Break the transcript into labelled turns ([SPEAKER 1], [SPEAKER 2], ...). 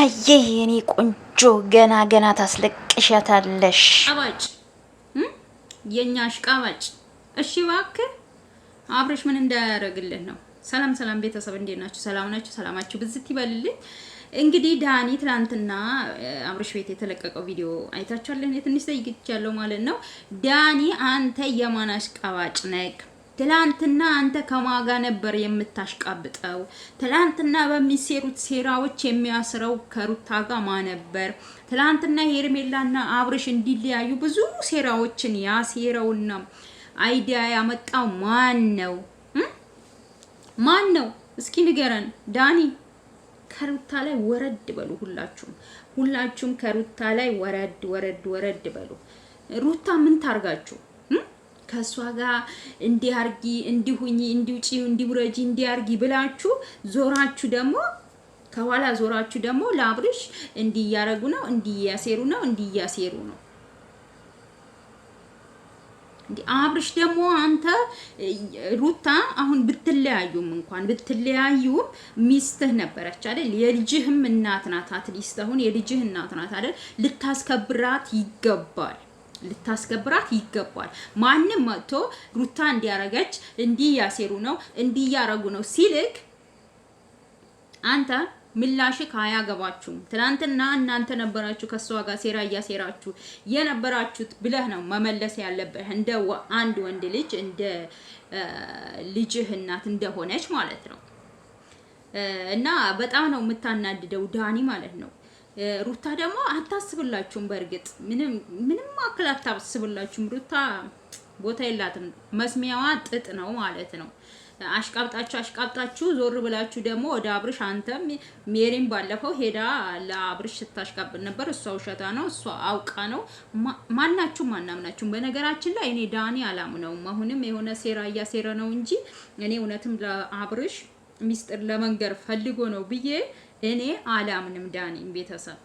[SPEAKER 1] ሩታዬ የኔ ቆንጆ ገና ታስለቅሻታለሽ።
[SPEAKER 2] አባጭ የኛ አሽቃባጭ። እሺ እባክህ አብረሽ ምን እንዳያረግልህ ነው? ሰላም ቤተሰብ እንዴት ናችሁ? ሰላም ናችሁ? ሰላማችሁ ብዝት ይበልልኝ። እንግዲህ ዳኒ ትላንትና አብረሽ ቤት የተለቀቀው ቪዲዮ አይታችኋል። እኔ ትንሽ ዘይግቻለሁ ማለት ነው። ዳኒ አንተ የማን አሽቃባጭ ነህ? ትላንትና አንተ ከማጋ ነበር የምታሽቃብጠው? ትላንትና በሚሰሩት ሴራዎች የሚያስረው ከሩታ ጋር ማን ነበር? ትላንትና ሄርሜላና አብርሽ እንዲለያዩ ብዙ ሴራዎችን ያሴረውና አይዲያ ያመጣው ማን ነው? ማን ነው? እስኪ ንገረን ዳኒ። ከሩታ ላይ ወረድ በሉ ሁላችሁም ከሩታ ላይ ወረድ በሉ። ሩታ ምን ታርጋችሁ? ከሷ ጋር እንዲያርጊ እንዲሁኝ እንዲውጪ እንዲውረጂ እንዲያርጊ ብላችሁ ዞራችሁ ደግሞ ከኋላ ዞራችሁ ደግሞ ለአብርሽ እንዲያረጉ ነው እንዲያሴሩ ነው። እንዲ አብርሽ ደግሞ አንተ ሩታ አሁን ብትለያዩም ሚስትህ ነበረች አይደል? የልጅህም እናት ናት። አትሊስት አሁን የልጅህ እናት ናት አይደል? ልታስከብራት ይገባል። ማንም መጥቶ ሩታ እንዲያረገች እንዲያሴሩ ነው እንዲያረጉ ነው ሲልክ አንተ ምላሽ ካያገባችሁም ትናንትና እናንተ ነበራችሁ ከሷ ጋር ሴራ እያሴራችሁ የነበራችሁት ብለህ ነው መመለስ ያለብህ። እንደ አንድ ወንድ ልጅ እንደ ልጅህ እናት እንደሆነች ማለት ነው። እና በጣም ነው የምታናድደው ዳኒ ማለት ነው። ሩታ ደግሞ አታስብላችሁም። በእርግጥ ምንም አክል አታስብላችሁም። ሩታ ቦታ የላትም። መስሚያዋ ጥጥ ነው ማለት ነው። አሽቃብጣችሁ ዞር ብላችሁ ደግሞ ወደ አብርሽ አንተም ሜሪን ባለፈው ሄዳ ለአብርሽ ስታሽቃብጥ ነበር። እሷ ውሸታ ነው፣ እሷ አውቃ ነው። ማናምናችሁም። በነገራችን ላይ እኔ ዳኒ አላምነውም። አሁንም የሆነ ሴራ እያሴረ ነው እንጂ እኔ እውነትም ለአብርሽ ሚስጥር ለመንገር ፈልጎ ነው ብዬ እኔ አላምንም ዳኒ ቤተሰብ